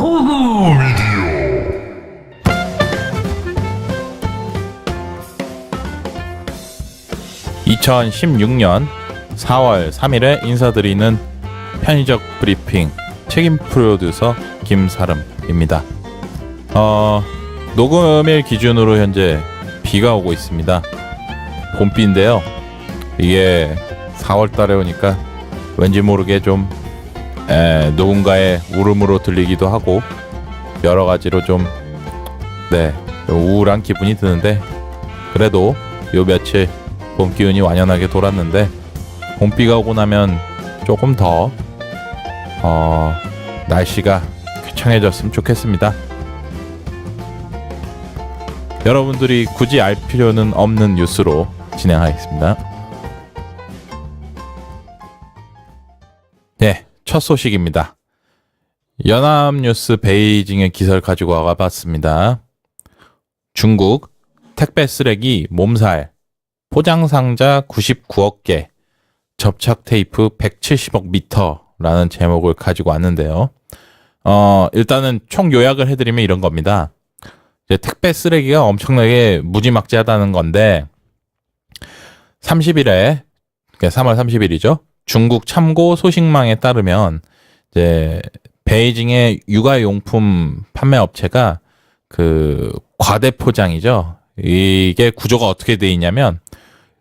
호구 미디어. 2016년 4월 3일에 인사드리는 편의적 브리핑 책임 프로듀서 김사름입니다. 녹음일 기준으로 현재 비가 오고 있습니다. 봄비인데요. 이게 4월 달에 오니까 왠지 모르게 좀 누군가의 울음으로 들리기도 하고 여러 가지로 좀 우울한 기분이 드는데, 그래도 요 며칠 봄 기운이 완연하게 돌았는데 봄비가 오고 나면 조금 더 날씨가 쾌청해졌으면 좋겠습니다. 여러분들이 굳이 알 필요는 없는 뉴스로 진행하겠습니다. 네, 첫 소식입니다. 연합뉴스 베이징의 기사를 가지고 와봤습니다. 중국 택배 쓰레기 몸살, 포장상자 99억 개, 접착 테이프 170억 미터라는 제목을 가지고 왔는데요. 일단은 총 요약을 해드리면 이런 겁니다. 이제 택배 쓰레기가 엄청나게 무지막지하다는 건데 30일에, 그러니까 3월 30일이죠. 중국 참고 소식망에 따르면 이제 베이징의 육아용품 판매 업체가 그 과대 포장이죠. 이게 구조가 어떻게 돼 있냐면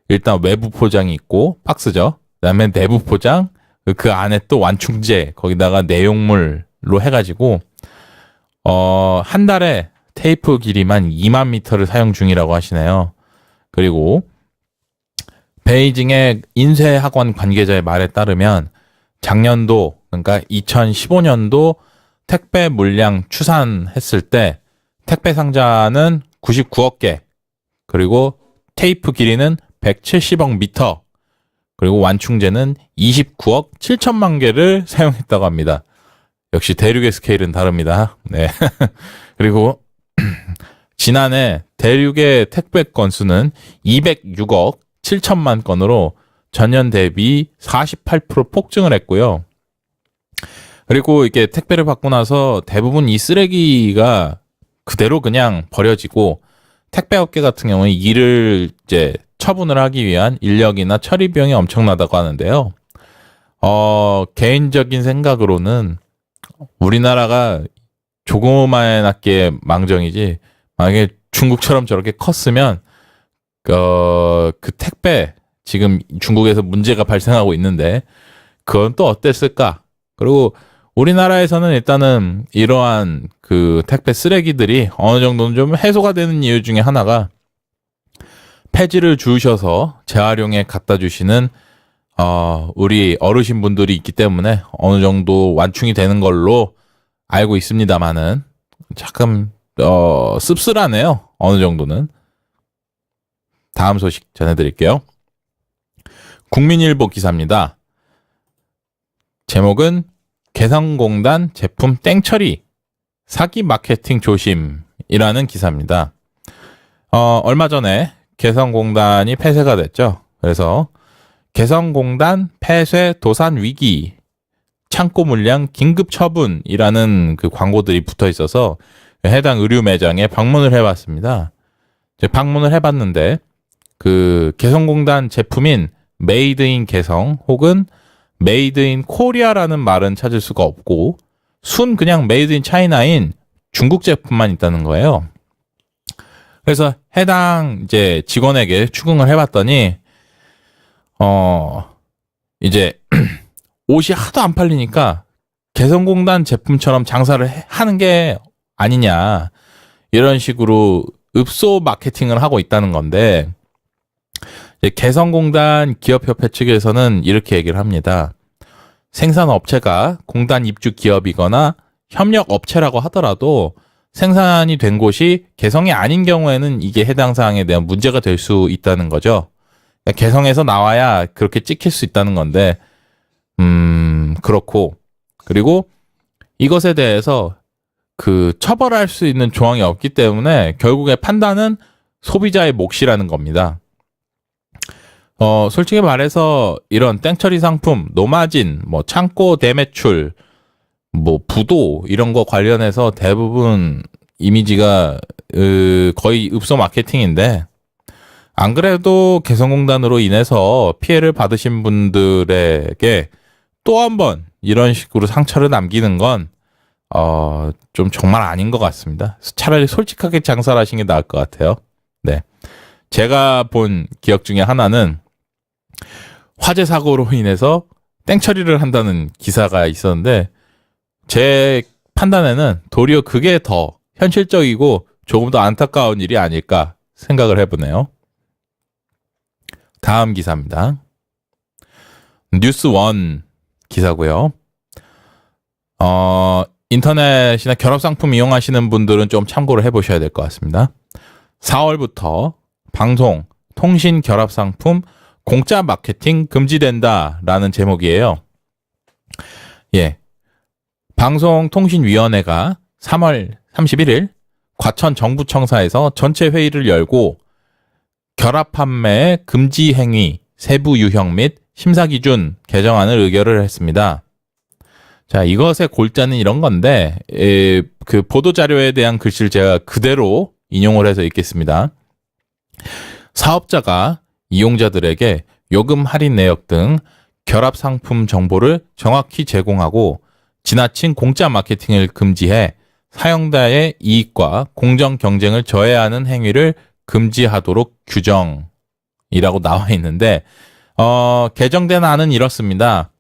일단 외부 포장이 있고 박스죠. 그다음에 내부 포장, 그 안에 또 완충제, 거기다가 내용물로 해가지고 한 달에 테이프 길이만 2만 미터를 사용 중이라고 하시네요. 그리고 베이징의 인쇄학원 관계자의 말에 따르면 작년도, 그러니까 2015년도 택배 물량 추산했을 때 택배 상자는 99억 개, 그리고 테이프 길이는 170억 미터, 그리고 완충제는 29억 7천만 개를 사용했다고 합니다. 역시 대륙의 스케일은 다릅니다. 네. 그리고 지난해 대륙의 택배 건수는 206억 7천만 건으로 전년 대비 48% 폭증을 했고요. 그리고 이게 택배를 받고 나서 대부분 이 쓰레기가 그대로 그냥 버려지고, 택배업계 같은 경우는 이를 이제 처분을 하기 위한 인력이나 처리 비용이 엄청나다고 하는데요. 개인적인 생각으로는 우리나라가 조그맣게 망정이지, 만약에 중국처럼 저렇게 컸으면 그 택배, 지금 중국에서 문제가 발생하고 있는데 그건 또 어땠을까? 그리고 우리나라에서는 일단은 이러한 그 택배 쓰레기들이 어느 정도는 좀 해소가 되는 이유 중에 하나가 폐지를 주셔서 재활용에 갖다 주시는 우리 어르신분들이 있기 때문에 어느 정도 완충이 되는 걸로 알고 있습니다만은 조금 씁쓸하네요. 어느 정도는. 다음 소식 전해드릴게요. 국민일보 기사입니다. 제목은 개성공단 제품 땡처리, 사기 마케팅 조심이라는 기사입니다. 얼마 전에 개성공단이 폐쇄가 됐죠. 그래서 개성공단 폐쇄 도산 위기, 창고 물량 긴급 처분이라는 그 광고들이 붙어 있어서 해당 의류 매장에 방문을 해봤습니다. 방문을 해봤는데 그 개성공단 제품인 메이드 인 개성 혹은 메이드 인 코리아라는 말은 찾을 수가 없고 순 그냥 메이드 인 차이나인 중국 제품만 있다는 거예요. 그래서 해당 이제 직원에게 추궁을 해봤더니 이제 옷이 하도 안 팔리니까 개성공단 제품처럼 장사를 하는 게 아니냐, 이런 식으로 읍소 마케팅을 하고 있다는 건데, 개성공단 기업협회 측에서는 이렇게 얘기를 합니다. 생산업체가 공단 입주 기업이거나 협력업체라고 하더라도 생산이 된 곳이 개성이 아닌 경우에는 이게 해당 사항에 대한 문제가 될 수 있다는 거죠. 개성에서 나와야 그렇게 찍힐 수 있다는 건데, 그렇고, 그리고 이것에 대해서 그 처벌할 수 있는 조항이 없기 때문에 결국에 판단은 소비자의 몫이라는 겁니다. 솔직히 말해서 이런 땡처리 상품, 노마진, 창고 대매출, 뭐 부도 이런 거 관련해서 대부분 이미지가 거의 읍소 마케팅인데 안 그래도 개성공단으로 인해서 피해를 받으신 분들에게 또 한 번 이런 식으로 상처를 남기는 건 좀 정말 아닌 것 같습니다. 차라리 솔직하게 장사를 하시는 게 나을 것 같아요. 네. 제가 본 기억 중에 하나는 화재 사고로 인해서 땡처리를 한다는 기사가 있었는데 제 판단에는 도리어 그게 더 현실적이고 조금 더 안타까운 일이 아닐까 생각을 해보네요. 다음 기사입니다. 뉴스원 기사고요. 인터넷이나 결합상품 이용하시는 분들은 좀 참고를 해보셔야 될 것 같습니다. 4월부터 방송, 통신 결합상품 공짜 마케팅 금지된다라는 제목이에요. 예. 방송통신위원회가 3월 31일 과천 정부청사에서 전체 회의를 열고 결합 판매 금지 행위 세부 유형 및 심사 기준 개정안을 의결을 했습니다. 자, 이것의 골자는 이런 건데, 그 보도자료에 대한 글씨를 제가 그대로 인용을 해서 읽겠습니다. 사업자가 이용자들에게 요금 할인 내역 등 결합 상품 정보를 정확히 제공하고 지나친 공짜 마케팅을 금지해 사용자의 이익과 공정 경쟁을 저해하는 행위를 금지하도록 규정이라고 나와 있는데, 개정된 안은 이렇습니다.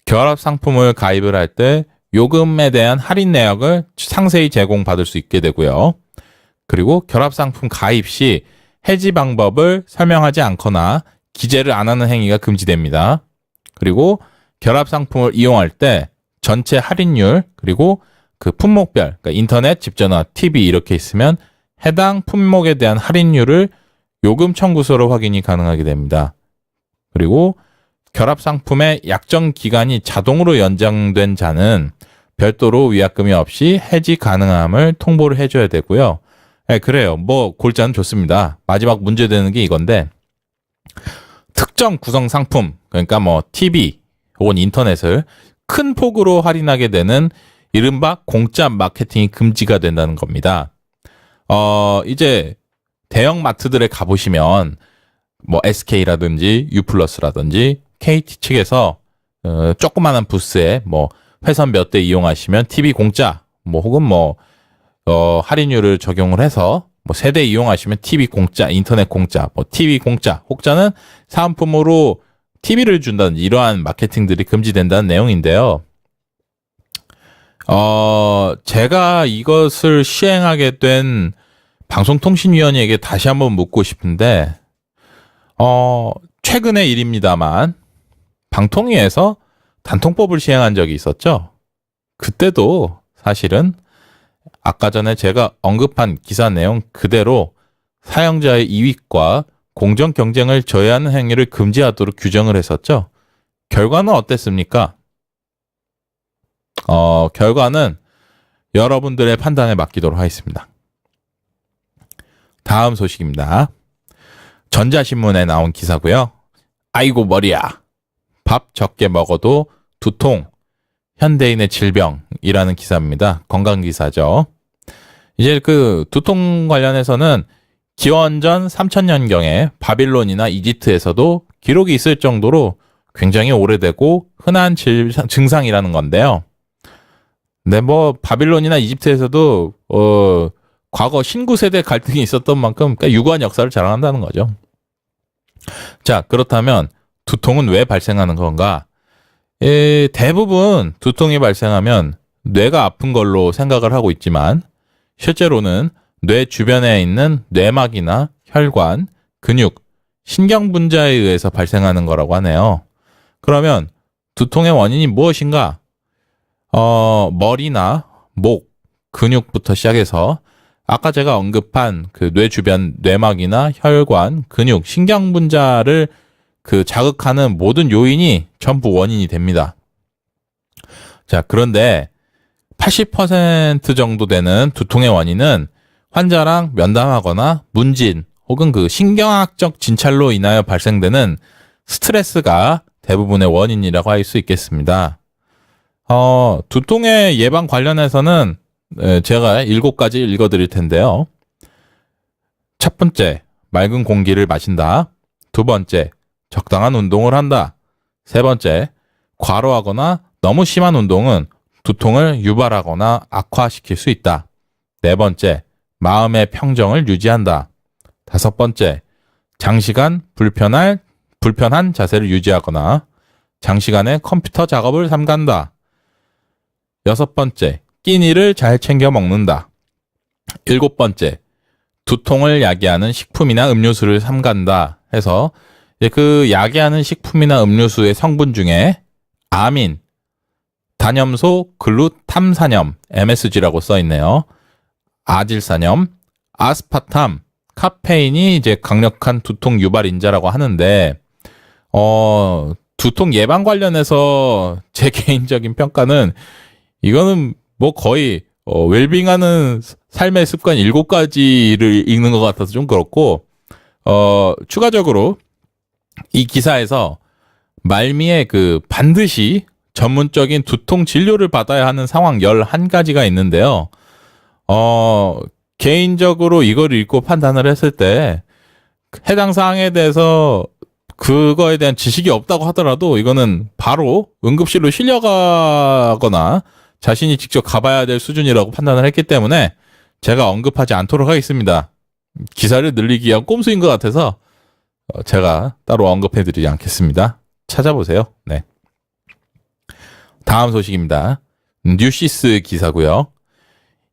결합 상품을 가입을 할 때 요금에 대한 할인 내역을 상세히 제공받을 수 있게 되고요. 그리고 결합 상품 가입 시 해지 방법을 설명하지 않거나 기재를 안 하는 행위가 금지됩니다. 그리고 결합 상품을 이용할 때 전체 할인율 그리고 그 품목별, 그러니까 인터넷, 집전화, TV 이렇게 있으면 해당 품목에 대한 할인율을 요금 청구서로 확인이 가능하게 됩니다. 그리고 결합 상품의 약정 기간이 자동으로 연장된 자는 별도로 위약금이 없이 해지 가능함을 통보를 해줘야 되고요. 네, 그래요. 뭐 골자는 좋습니다. 마지막 문제되는 게 이건데 특정 구성 상품, 그러니까 뭐 TV 혹은 인터넷을 큰 폭으로 할인하게 되는 이른바 공짜 마케팅이 금지가 된다는 겁니다. 이제 대형 마트들에 가보시면 뭐 SK라든지 U+라든지 KT 측에서 조그마한 부스에 뭐 회선 몇 대 이용하시면 TV 공짜, 뭐 혹은 뭐 할인율을 적용을 해서 뭐 세대 이용하시면 TV 공짜, 인터넷 공짜, 뭐 TV 공짜, 혹자는 사은품으로 TV를 준다든지 이러한 마케팅들이 금지된다는 내용인데요. 제가 이것을 시행하게 된 방송통신위원회에게 다시 한번 묻고 싶은데, 최근의 일입니다만, 방통위에서 단통법을 시행한 적이 있었죠. 그때도 사실은 아까 전에 제가 언급한 기사 내용 그대로 사용자의 이익과 공정 경쟁을 저해하는 행위를 금지하도록 규정을 했었죠. 결과는 어땠습니까? 결과는 여러분들의 판단에 맡기도록 하겠습니다. 다음 소식입니다. 전자신문에 나온 기사고요. 아이고 머리야. 밥 적게 먹어도 두통, 현대인의 질병이라는 기사입니다. 건강기사죠. 이제 그 두통 관련해서는 기원전 3000년경에 바빌론이나 이집트에서도 기록이 있을 정도로 굉장히 오래되고 흔한 증상이라는 건데요. 네, 뭐 바빌론이나 이집트에서도 과거 신구세대 갈등이 있었던 만큼 그러니까 유구한 역사를 자랑한다는 거죠. 자, 그렇다면 두통은 왜 발생하는 건가? 대부분 두통이 발생하면 뇌가 아픈 걸로 생각을 하고 있지만 실제로는 뇌 주변에 있는 뇌막이나 혈관, 근육, 신경 분자에 의해서 발생하는 거라고 하네요. 그러면 두통의 원인이 무엇인가? 머리나 목, 근육부터 시작해서 아까 제가 언급한 그 뇌 주변 뇌막이나 혈관, 근육, 신경 분자를 그 자극하는 모든 요인이 전부 원인이 됩니다. 자, 그런데 80% 정도 되는 두통의 원인은 환자랑 면담하거나 문진 혹은 그 신경학적 진찰로 인하여 발생되는 스트레스가 대부분의 원인이라고 할 수 있겠습니다. 두통의 예방 관련해서는 제가 7가지 읽어드릴 텐데요. 첫 번째, 맑은 공기를 마신다. 두 번째, 적당한 운동을 한다. 세 번째, 과로하거나 너무 심한 운동은 두통을 유발하거나 악화시킬 수 있다. 네 번째, 마음의 평정을 유지한다. 다섯 번째, 장시간 불편한 자세를 유지하거나 장시간의 컴퓨터 작업을 삼간다. 여섯 번째, 끼니를 잘 챙겨 먹는다. 일곱 번째, 두통을 야기하는 식품이나 음료수를 삼간다 해서 그 야기하는 식품이나 음료수의 성분 중에 아민, 단염소 글루탐산염, MSG라고 써 있네요. 아질산염, 아스파탐, 카페인이 이제 강력한 두통 유발인자라고 하는데, 두통 예방 관련해서 제 개인적인 평가는 이거는 뭐 거의 웰빙하는 삶의 습관 7가지를 읽는 것 같아서 좀 그렇고, 추가적으로 이 기사에서 말미에 그 반드시 전문적인 두통 진료를 받아야 하는 상황 11가지가 있는데요. 개인적으로 이걸 읽고 판단을 했을 때 해당 사항에 대해서 그거에 대한 지식이 없다고 하더라도 이거는 바로 응급실로 실려가거나 자신이 직접 가봐야 될 수준이라고 판단을 했기 때문에 제가 언급하지 않도록 하겠습니다. 기사를 늘리기 위한 꼼수인 것 같아서 제가 따로 언급해드리지 않겠습니다. 찾아보세요. 네. 다음 소식입니다. 뉴시스 기사고요.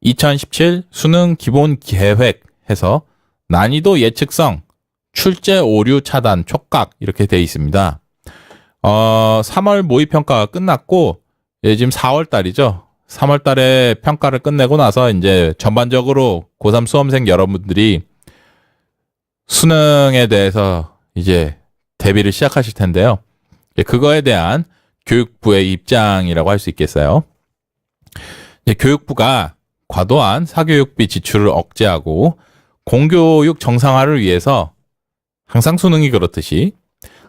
2017 수능 기본 계획 해서 난이도 예측성, 출제 오류 차단 촉각 이렇게 돼 있습니다. 3월 모의평가가 끝났고 지금 4월 달이죠. 3월 달에 평가를 끝내고 나서 이제 전반적으로 고3 수험생 여러분들이 수능에 대해서 이제 대비를 시작하실 텐데요. 그거에 대한 교육부의 입장이라고 할 수 있겠어요. 교육부가 과도한 사교육비 지출을 억제하고 공교육 정상화를 위해서 항상 수능이 그렇듯이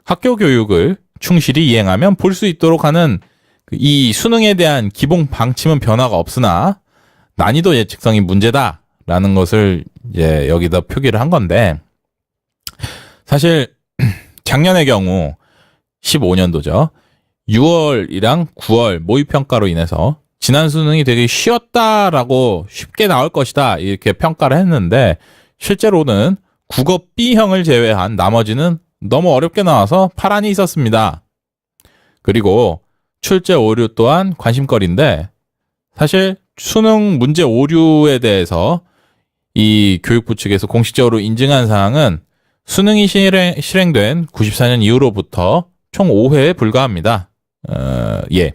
학교 교육을 충실히 이행하면 볼 수 있도록 하는 이 수능에 대한 기본 방침은 변화가 없으나 난이도 예측성이 문제다라는 것을 이제 여기다 표기를 한 건데, 사실 작년의 경우 15년도죠. 6월이랑 9월 모의평가로 인해서 지난 수능이 되게 쉬웠다라고 쉽게 나올 것이다 이렇게 평가를 했는데, 실제로는 국어 B형을 제외한 나머지는 너무 어렵게 나와서 파란이 있었습니다. 그리고 출제 오류 또한 관심거리인데, 사실 수능 문제 오류에 대해서 이 교육부 측에서 공식적으로 인증한 사항은 수능이 실행된 94년 이후로부터 총 5회에 불과합니다. 예.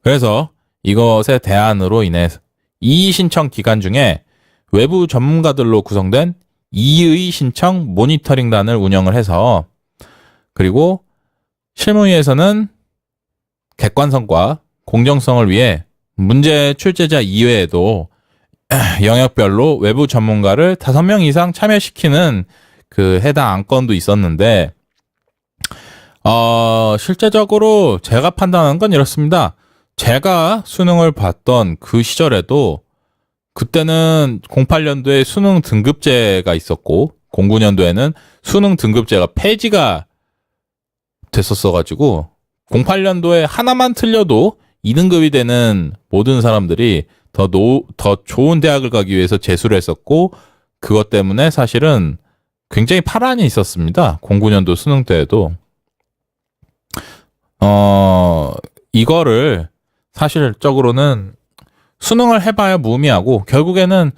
그래서 이것의 대안으로 인해 이의 신청 기간 중에 외부 전문가들로 구성된 이의 신청 모니터링단을 운영을 해서, 그리고 실무위에서는 객관성과 공정성을 위해 문제 출제자 이외에도 영역별로 외부 전문가를 5명 이상 참여시키는 그 해당 안건도 있었는데, 실제적으로 제가 판단하는 건 이렇습니다. 제가 수능을 봤던 그 시절에도 그때는 08년도에 수능 등급제가 있었고 09년도에는 수능 등급제가 폐지가 됐었어가지고 08년도에 하나만 틀려도 2등급이 되는 모든 사람들이 더 좋은 대학을 가기 위해서 재수를 했었고, 그것 때문에 사실은 굉장히 파란이 있었습니다. 09년도 수능 때에도. 이거를 사실적으로는 수능을 해봐야 무의미하고, 결국에는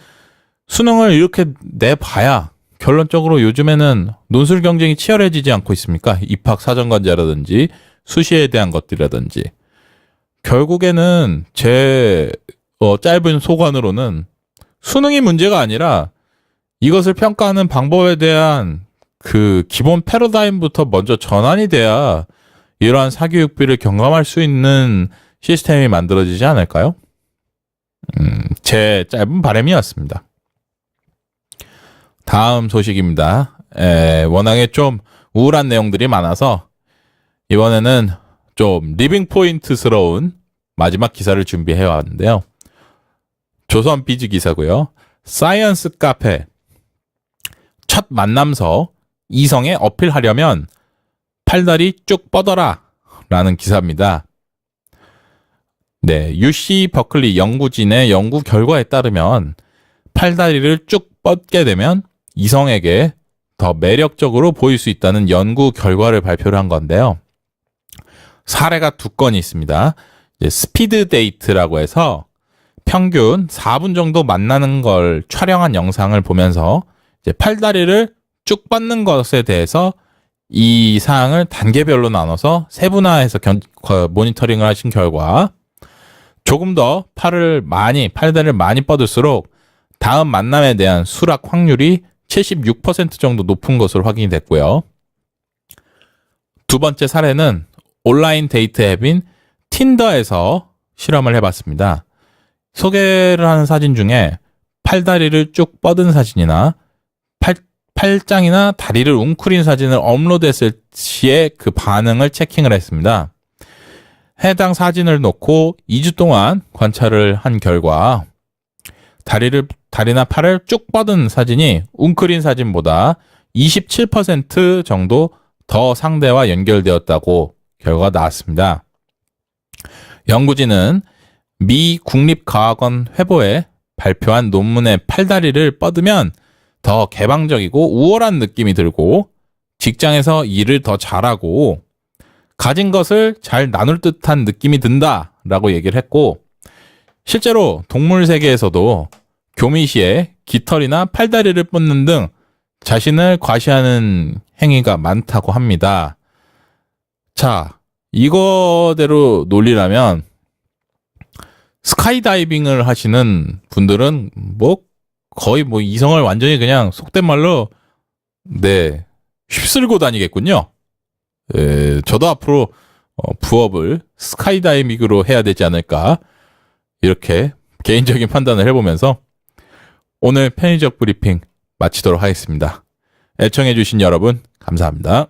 수능을 이렇게 내봐야 결론적으로 요즘에는 논술 경쟁이 치열해지지 않고 있습니까? 입학 사정관제라든지 수시에 대한 것들이라든지. 결국에는 제 짧은 소관으로는 수능이 문제가 아니라 이것을 평가하는 방법에 대한 그 기본 패러다임부터 먼저 전환이 돼야 이러한 사교육비를 경감할 수 있는 시스템이 만들어지지 않을까요? 제 짧은 바람이었습니다. 다음 소식입니다. 워낙에 좀 우울한 내용들이 많아서 이번에는 좀 리빙 포인트스러운 마지막 기사를 준비해 왔는데요. 조선 비즈 기사고요. 사이언스 카페 첫 만남서 이성에 어필하려면 팔다리 쭉 뻗어라 라는 기사입니다. 네, UC 버클리 연구진의 연구 결과에 따르면 팔다리를 쭉 뻗게 되면 이성에게 더 매력적으로 보일 수 있다는 연구 결과를 발표를 한 건데요. 사례가 2건이 있습니다. 스피드 데이트라고 해서 평균 4분 정도 만나는 걸 촬영한 영상을 보면서 팔다리를 쭉 뻗는 것에 대해서 이 사항을 단계별로 나눠서 세분화해서 모니터링을 하신 결과 조금 더 팔다리를 많이 뻗을수록 다음 만남에 대한 수락 확률이 76% 정도 높은 것으로 확인이 됐고요. 두 번째 사례는 온라인 데이트 앱인 틴더에서 실험을 해봤습니다. 소개를 하는 사진 중에 팔다리를 쭉 뻗은 사진이나 팔짱이나 다리를 웅크린 사진을 업로드했을 시에 그 반응을 체킹을 했습니다. 해당 사진을 놓고 2주 동안 관찰을 한 결과 다리나 팔을 쭉 뻗은 사진이 웅크린 사진보다 27% 정도 더 상대와 연결되었다고 결과가 나왔습니다. 연구진은 미 국립과학원 회보에 발표한 논문의 팔다리를 뻗으면 더 개방적이고 우월한 느낌이 들고 직장에서 일을 더 잘하고 가진 것을 잘 나눌 듯한 느낌이 든다라고 얘기를 했고 실제로 동물 세계에서도 교미 시에 깃털이나 팔다리를 뻗는 등 자신을 과시하는 행위가 많다고 합니다. 자, 이거대로 논리라면 스카이다이빙을 하시는 분들은 거의 이성을 완전히 그냥 속된 말로 휩쓸고 다니겠군요. 저도 앞으로 부업을 스카이다이빙으로 해야 되지 않을까 이렇게 개인적인 판단을 해보면서 오늘 편의적 브리핑 마치도록 하겠습니다. 애청해주신 여러분 감사합니다.